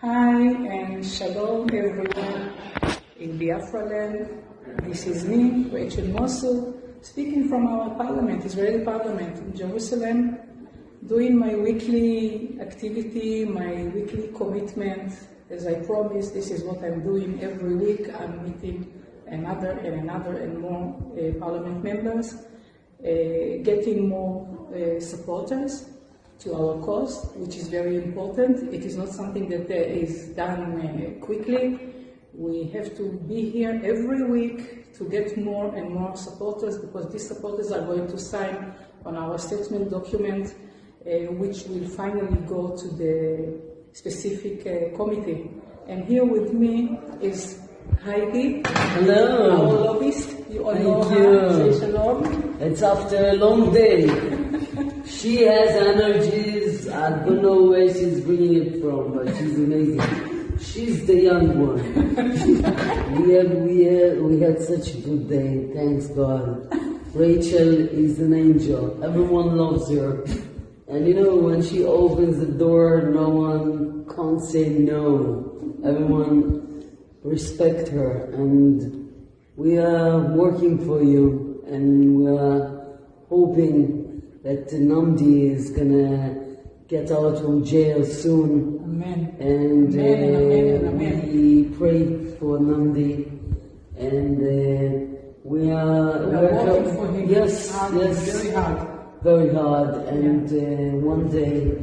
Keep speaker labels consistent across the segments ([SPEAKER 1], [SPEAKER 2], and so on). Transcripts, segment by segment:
[SPEAKER 1] Hi and shalom everyone in Biafra land. This is me, Rachel Mosul, speaking from our parliament, Israeli parliament in Jerusalem, doing my weekly activity, my weekly commitment. As I promised, this is what I'm doing every week. I'm meeting another and more parliament members, getting more supporters to our cause, which is very important. It is not something that is done quickly. We have to be here every week to get more and more supporters, because these supporters are going to sign on our statement document, which will finally go to the specific committee. And here with me is Heidi.
[SPEAKER 2] Hello.
[SPEAKER 1] Our lobbyist. You all know
[SPEAKER 2] Thank
[SPEAKER 1] her.
[SPEAKER 2] you.
[SPEAKER 1] Say shalom.
[SPEAKER 2] It's after a long day. She has energies. I don't know where she's bringing it from, but she's amazing. She's the young one. we had such a good day. Thanks God. Rachel is an angel. Everyone loves her. And you know, when she opens the door, no one can't say no. Everyone respect her. And we are working for you. And we are hoping that Nnamdi is gonna get out from jail soon.
[SPEAKER 1] Amen.
[SPEAKER 2] And
[SPEAKER 1] Amen.
[SPEAKER 2] we pray for Nnamdi, and we are
[SPEAKER 1] working for him.
[SPEAKER 2] Yes,
[SPEAKER 1] hard,
[SPEAKER 2] yes,
[SPEAKER 1] very hard.
[SPEAKER 2] And one day,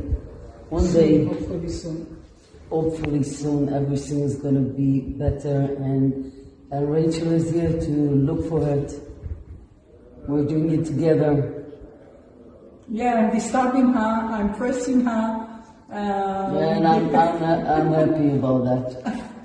[SPEAKER 2] hopefully soon, everything is gonna be better. And Rachel is here to look for it. We're doing it together.
[SPEAKER 1] Yeah, I'm disturbing her, I'm pressing her.
[SPEAKER 2] And I'm happy about that.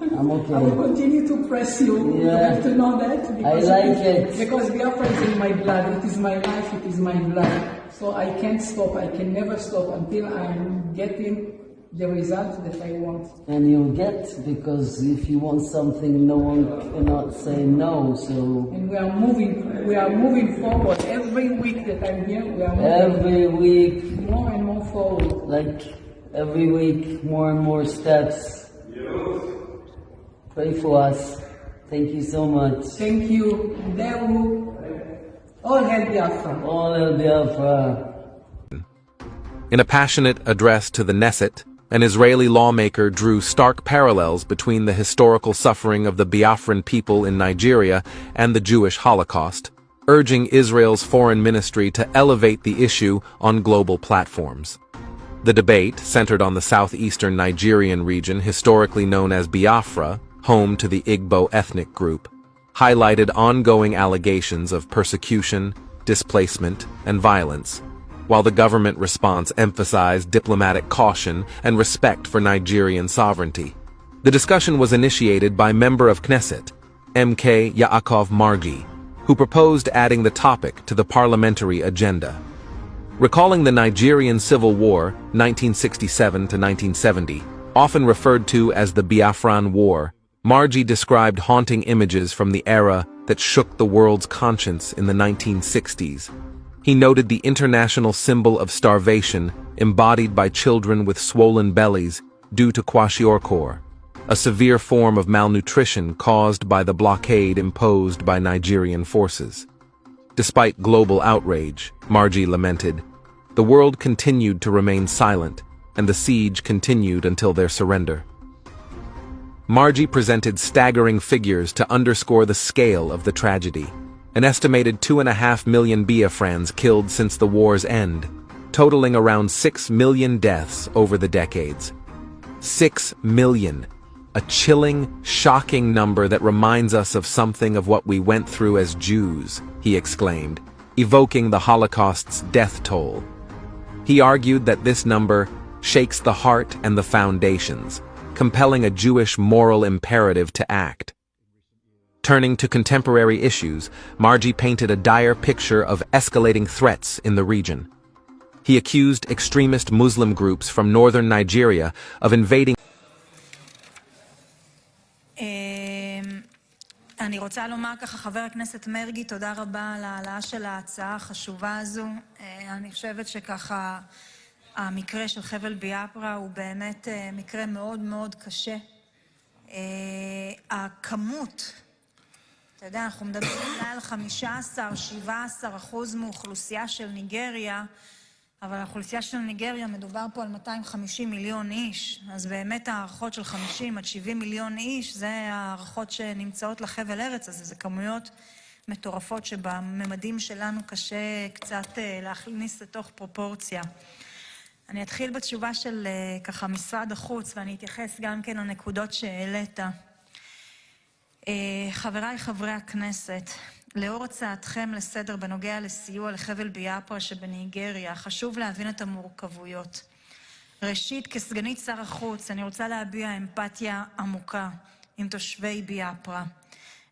[SPEAKER 2] I'm okay.
[SPEAKER 1] I will continue to press you.
[SPEAKER 2] Yeah.
[SPEAKER 1] You have to know that. Because
[SPEAKER 2] I like it.
[SPEAKER 1] Because Biafra is in my blood. It is my life. It is my blood. So I can't stop. I can never stop until I'm getting the result that I want.
[SPEAKER 2] And you'll get, because if you want something, no one cannot say no. So.
[SPEAKER 1] And we are moving forward. Every week that I'm here, we are moving.
[SPEAKER 2] Every week.
[SPEAKER 1] More and more forward.
[SPEAKER 2] Like every week, more and more steps. Pray for us. Thank you so much.
[SPEAKER 1] Thank you. All hail Biafra.
[SPEAKER 2] All hail Biafra.
[SPEAKER 3] In a passionate address to the Knesset, an Israeli lawmaker drew stark parallels between the historical suffering of the Biafran people in Nigeria and the Jewish Holocaust, urging Israel's foreign ministry to elevate the issue on global platforms. The debate, centered on the southeastern Nigerian region historically known as Biafra, home to the Igbo ethnic group, highlighted ongoing allegations of persecution, displacement, and violence, while the government response emphasized diplomatic caution and respect for Nigerian sovereignty. The discussion was initiated by member of Knesset, MK Yaakov Margi, who proposed adding the topic to the parliamentary agenda. Recalling the Nigerian Civil War, 1967 to 1970, often referred to as the Biafran War, Margi described haunting images from the era that shook the world's conscience in the 1960s. He noted the international symbol of starvation embodied by children with swollen bellies due to kwashiorkor, a severe form of malnutrition caused by the blockade imposed by Nigerian forces. Despite global outrage, Margi lamented, the world continued to remain silent, and the siege continued until their surrender. Margi presented staggering figures to underscore the scale of the tragedy. An estimated 2.5 million Biafrans killed since the war's end, totaling around 6 million deaths over the decades. 6 million. A chilling, shocking number that reminds us of something of what we went through as Jews, he exclaimed, evoking the Holocaust's death toll. He argued that this number shakes the heart and the foundations, compelling a Jewish moral imperative to act. Turning to contemporary issues, Margi painted a dire picture of escalating threats in the region. He accused extremist Muslim groups from northern Nigeria of invading.
[SPEAKER 4] אני רוצה לומר ככה, חבר הכנסת מרגי, תודה רבה על העלאה של ההצעה החשובה הזו. אני חושבת שככה המקרה של חבל ביאפרה הוא באמת מקרה מאוד מאוד קשה. הכמות, אתה יודע, אנחנו מדברים על 15-17% מאוכלוסייה של ניגריה, אבל האוכלוסייה של ניגריה מדובר פה על 250 מיליון איש, אז באמת הערכות של 50 עד 70 מיליון איש, זה הערכות שנמצאות לחבל ארץ הזה, זה כמויות מטורפות שבממדים שלנו קשה קצת להכניס לתוך פרופורציה. אני אתחיל בתשובה של ככה משרד החוץ, ואני אתייחס גם כן לנקודות שהעלית. חבריי חברי הכנסת, לאור הצעתכם לסדר בנוגע לסיוע לחבל ביאפרה שבניגריה, חשוב להבין את המורכבויות. ראשית, כסגנית שר החוץ, אני רוצה להביע אמפתיה עמוקה עם תושבי ביאפרה.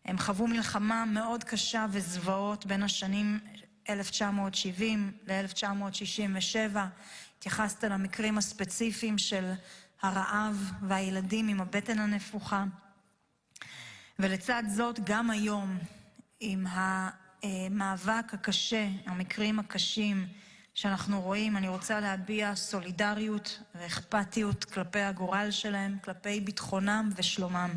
[SPEAKER 4] הם חוו מלחמה מאוד קשה וזוועות בין השנים 1970 ל-1967. התייחסת למקרים הספציפיים של הרעב והילדים עם הבטן הנפוחה. ולצד זאת, גם היום, עם המאבק הקשה, המקרים הקשים שאנחנו רואים, אני רוצה להביע סולידריות ואכפתיות כלפי הגורל שלהם, כלפי ביטחונם ושלומם.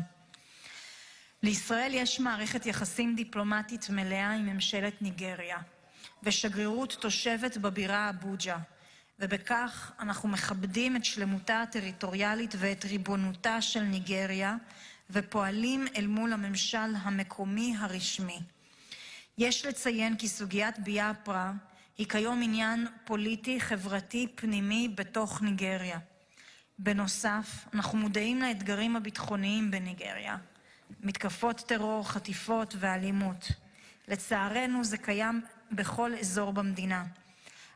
[SPEAKER 4] לישראל יש מערכת יחסים דיפלומטית מלאה עם ממשלת ניגריה, ושגרירות תושבת בבירה אבוג'ה, ובכך אנחנו מכבדים את שלמותה הטריטוריאלית ואת ריבונותה של ניגריה, ופועלים אל מול הממשל המקומי הרשמי. יש לציין כי סוגיית ביאפרה היא כיום עניין פוליטי חברתי פנימי בתוך ניגריה. בנוסף, אנחנו מודעים לאתגרים הביטחוניים בניגריה, מתקפות טרור, חטיפות ואלימות. לצערנו זה קיים בכל אזור במדינה.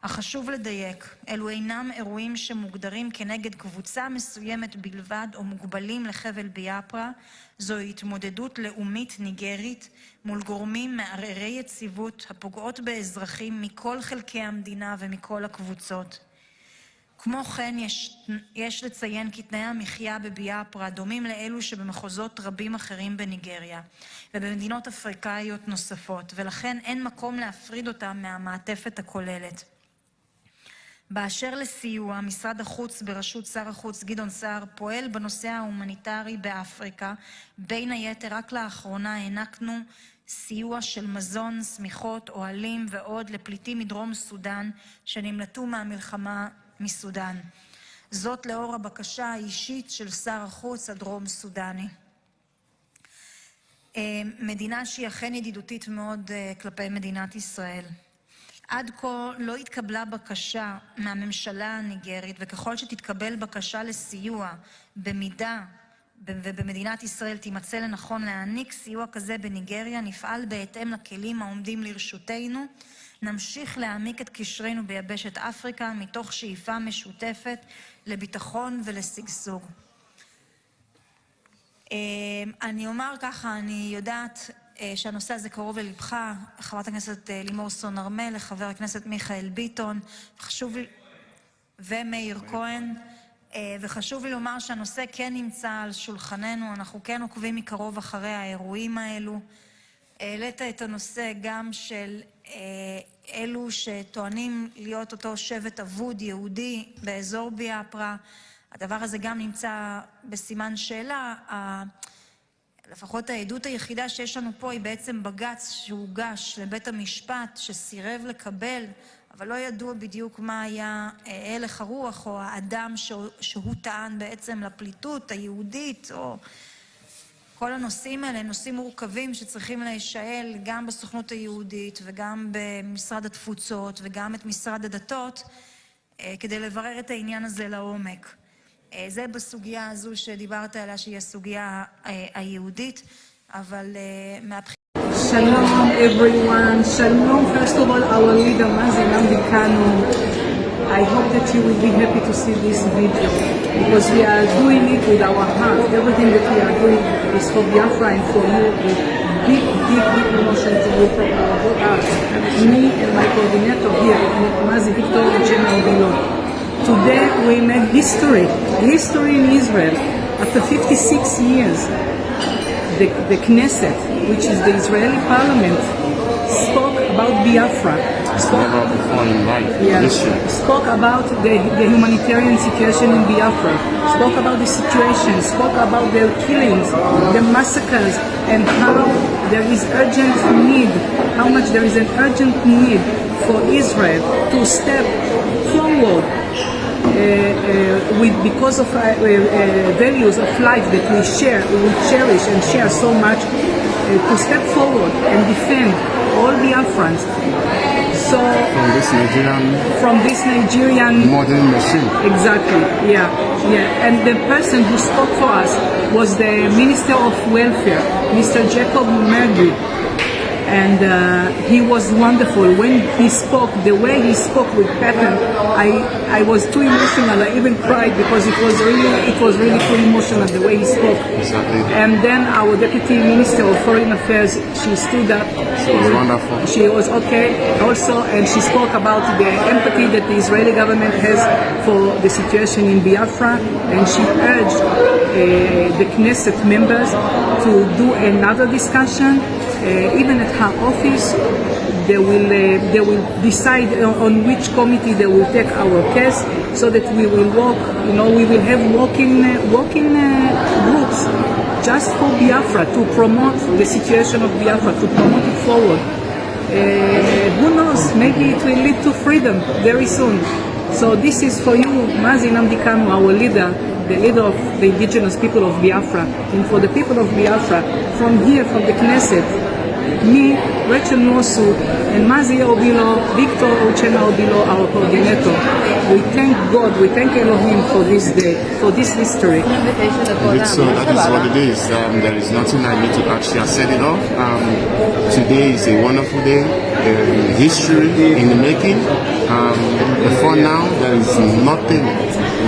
[SPEAKER 4] אך חשוב לדייק, אלו אינם אירועים שמוגדרים כנגד קבוצה מסוימת בלבד או מוגבלים לחבל ביאפרה, זוהי התמודדות לאומית ניגרית מול גורמים מערערי יציבות הפוגעות באזרחים מכל חלקי המדינה ומכל הקבוצות. כמו כן, יש לציין כי תנאי המחיה בביאפרה דומים לאלו שבמחוזות רבים אחרים בניגריה ובמדינות אפריקאיות נוספות, ולכן אין מקום להפריד אותם מהמעטפת הכוללת. באשר לסיוע, משרד החוץ בראשות שר החוץ גדעון סער פועל בנושא ההומניטרי באפריקה. בין היתר, רק לאחרונה הענקנו סיוע של מזון, סמיכות, אוהלים ועוד לפליטים מדרום סודן שנמלטו מהמלחמה מסודן. זאת לאור הבקשה האישית של שר החוץ הדרום סודני. מדינה שהיא אכן ידידותית מאוד כלפי מדינת ישראל. עד כה לא התקבלה בקשה מהממשלה הניגרית, וככל שתתקבל בקשה לסיוע במידה ובמדינת ישראל תימצא לנכון להעניק סיוע כזה בניגריה, נפעל בהתאם לכלים העומדים לרשותנו. נמשיך להעמיק את קשרנו ביבשת אפריקה מתוך שאיפה משותפת לביטחון ולשגשוג. אני אומר ככה, אני יודעת שהנושא הזה קרוב ללבך, חברת הכנסת לימור סון הר מלך, חבר הכנסת מיכאל ביטון, ומאיר כהן, וחשוב לי לומר שהנושא כן נמצא על שולחננו, אנחנו כן עוקבים מקרוב אחרי האירועים האלו. העלית את הנושא גם של אלו שטוענים להיות אותו שבט אבוד יהודי באזור ביאפרה. הדבר הזה גם נמצא בסימן שאלה. לפחות העדות היחידה שיש לנו פה היא בעצם בג"ץ שהוגש לבית המשפט שסירב לקבל, אבל לא ידוע בדיוק מה היה הלך הרוח או האדם שהוא טען בעצם לפליטות היהודית, או כל הנושאים האלה, נושאים מורכבים שצריכים להישאל גם בסוכנות היהודית וגם במשרד התפוצות וגם את משרד הדתות כדי לברר את העניין הזה לעומק. זה בסוגיה הזו שדיברת עליה שהיא הסוגיה היהודית, אבל
[SPEAKER 1] Shalom everyone. Shalom, first of all, our leader Mazi, nnamdikanu. I hope that you will be happy to see this video because we are doing it with our heart. Everything that we are doing is for Biafra and for you, with big emotion to you from our whole heart. Me and my coordinator here, Mazi Victor and General Below. Today we made history in Israel. After 56 years, the Knesset, which is the Israeli parliament, spoke about Biafra,
[SPEAKER 5] never before in life, in history.
[SPEAKER 1] Spoke about the humanitarian situation in Biafra, spoke about the situation, spoke about the killings, the massacres, and how there is urgent need, how much there is an urgent need for Israel to step forward because of values of life that we cherish and share so much, to step forward and defend all Biafrans. So from this Nigerian
[SPEAKER 5] modern machine.
[SPEAKER 1] Exactly, yeah. And the person who spoke for us was the Minister of Welfare, Mr. Jacob Mergi. And he was wonderful. When he spoke, the way he spoke with passion, I was too emotional. I even cried because it was really too emotional the way he spoke.
[SPEAKER 5] Exactly.
[SPEAKER 1] And then our Deputy Minister of Foreign Affairs, she stood up.
[SPEAKER 5] She was wonderful.
[SPEAKER 1] She was okay also, and she spoke about the empathy that the Israeli government has for the situation in Biafra, and she urged the Knesset members to do another discussion. Even at her office, they will decide on which committee they will take our case, so that we will walk. We will have walking groups just for Biafra, to promote the situation of Biafra, to promote it forward. Who knows? Maybe it will lead to freedom very soon. So this is for you, Mazi Nnamdikanu, our leader, the leader of the indigenous people of Biafra, and for the people of Biafra, from here, from the Knesset, me, Rachel Nosu, and Mazi Obilo, Victor Ochena Obilo, our coordinator. We thank God, we thank Elohim for this day, for this history.
[SPEAKER 5] So that is what it is. There is nothing I need to actually set it off. Today is a wonderful day. History in the making. Before now, there is nothing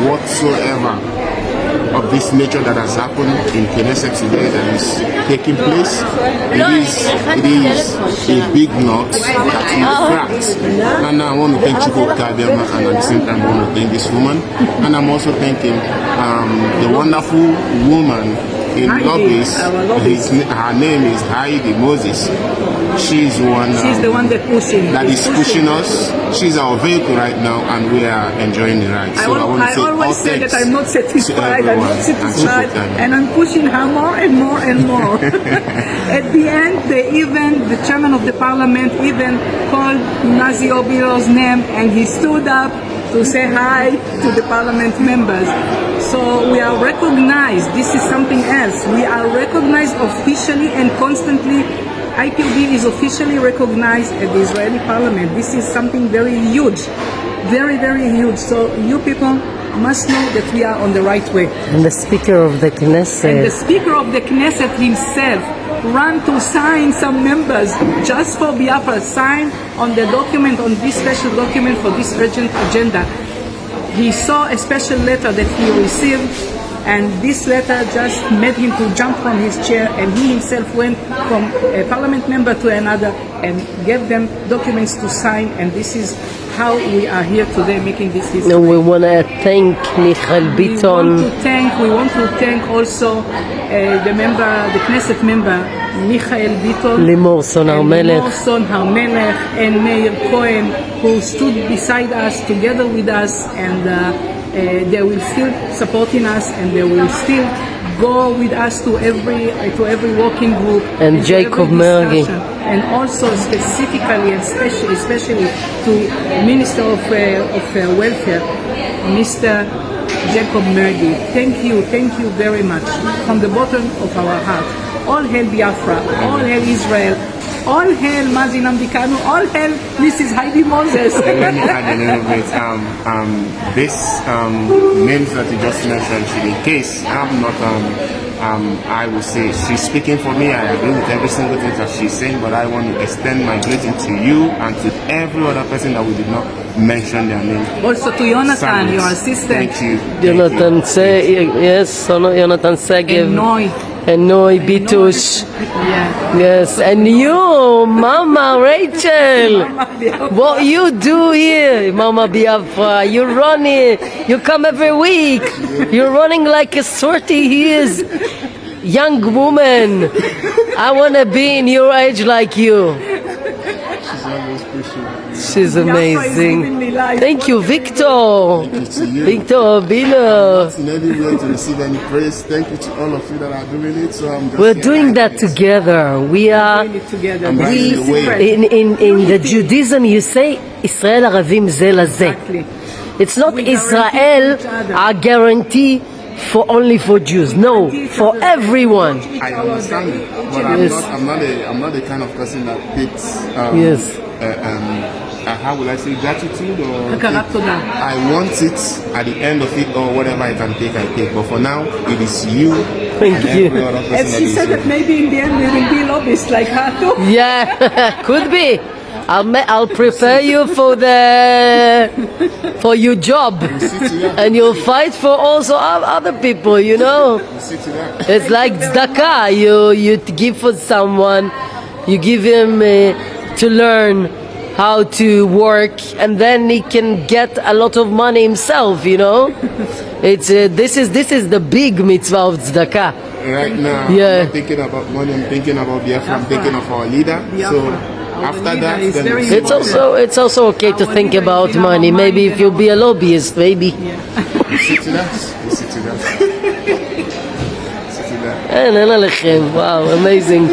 [SPEAKER 5] whatsoever of this nature that has happened in Knesset today that is taking place. It is a big knot that will crack. And I want to thank Chico Kadema, and at the same time I want to thank this woman. And I'm also thanking the wonderful woman in lobbies. Her name is Heidi Moses. She's the one that is pushing us. She's our vehicle right now, and we are enjoying the ride. So I
[SPEAKER 1] always say that I'm not satisfied. And I'm pushing her more and more and more. At the end, the chairman of the parliament even called Mazi Obilo's name, and he stood up to say hi to the parliament members. So we are recognized. This is something else. We are recognized officially and constantly. IPOB is officially recognized at the Israeli parliament. This is something very huge, very, very huge. So you people must know that we are on the right way.
[SPEAKER 2] And the Speaker of the Knesset.
[SPEAKER 1] And the Speaker of the Knesset himself ran to sign some members just for Biafra, sign on the document, on this special document for this urgent agenda. He saw a special letter that he received, and this letter just made him to jump from his chair, and he himself went from a parliament member to another and gave them documents to sign, and this is how we are here today making this history.
[SPEAKER 2] And we want to thank Michael Biton.
[SPEAKER 1] We want to thank also the Knesset member, Michael Biton,
[SPEAKER 2] Limor Son
[SPEAKER 1] Harmelech, and Meir Cohen, who stood beside us, together with us, and they will still supporting us, and they will still go with us to every working group.
[SPEAKER 2] And Jacob Mergi.
[SPEAKER 1] And also specifically and especially to Minister of Welfare, Mr. Jacob Mergi. Thank you very much from the bottom of our heart. All hail Biafra, all hail Israel, all hail Mazi Nnamdikanu, all hail Mrs. Heidi Moses.
[SPEAKER 5] Let me add a little bit. This names that you just mentioned, in case I'm not, I will say she's speaking for me. I agree with every single thing that she's saying, but I want to extend my greeting to you and to every other person that we did not mention their name.
[SPEAKER 1] Also to Jonathan, your assistant.
[SPEAKER 5] Thank you.
[SPEAKER 2] Jonathan Segev. And Noi Bitush. Yes, and you, Mama Rachel. What you do here, Mama Biafra? You're running. You come every week. You're running like a 30 years young woman. I want to be in your age like you.
[SPEAKER 5] She's always pushing.
[SPEAKER 2] This is amazing. Thank you, Victor.
[SPEAKER 5] Thank you to you.
[SPEAKER 2] Victor Bino.
[SPEAKER 5] In any way to receive any praise. Thank you to all of you that are doing it. So I'm just
[SPEAKER 2] We're doing that together. We are.
[SPEAKER 1] together.
[SPEAKER 5] I'm
[SPEAKER 2] We,
[SPEAKER 5] riding the wave.
[SPEAKER 2] in the Judaism, you say Israel Aravim ze lazeh.
[SPEAKER 1] Exactly.
[SPEAKER 2] It's not
[SPEAKER 1] We guarantee
[SPEAKER 2] Israel
[SPEAKER 1] each other.
[SPEAKER 2] a guarantee for only for Jews. No, for everyone.
[SPEAKER 5] I understand it, but
[SPEAKER 2] Yes.
[SPEAKER 5] I'm not the kind of person that takes
[SPEAKER 2] Yes.
[SPEAKER 5] how will I say, gratitude or
[SPEAKER 1] הכרת תודה.
[SPEAKER 5] I want it at the end of it, or whatever I can take, I take. But for now, it is you
[SPEAKER 2] Thank
[SPEAKER 5] and
[SPEAKER 2] you.
[SPEAKER 5] every other person
[SPEAKER 1] And
[SPEAKER 5] that
[SPEAKER 1] she
[SPEAKER 5] is
[SPEAKER 1] said
[SPEAKER 5] here.
[SPEAKER 1] that maybe in the end we will be lobbyists like her too.
[SPEAKER 2] Yeah, could be. I'll prepare you for your job, and you'll fight for also other people. You know,
[SPEAKER 5] See to that.
[SPEAKER 2] it's like tzedakah. You give for someone, you give him to learn how to work, and then he can get a lot of money himself. You know, it's this is the big mitzvah of tzedakah.
[SPEAKER 5] Right now,
[SPEAKER 2] Yeah.
[SPEAKER 5] I'm not thinking about money, I'm thinking about Biafra, I'm thinking of our leader. So
[SPEAKER 1] Our
[SPEAKER 5] after
[SPEAKER 1] leader
[SPEAKER 5] that,
[SPEAKER 1] is
[SPEAKER 5] then
[SPEAKER 1] very
[SPEAKER 5] we'll see what
[SPEAKER 2] It's also okay to think about money. Maybe if you'll be a lobbyist, maybe.
[SPEAKER 5] we'll see to that. We'll see to that. See to that.
[SPEAKER 2] Wow, amazing.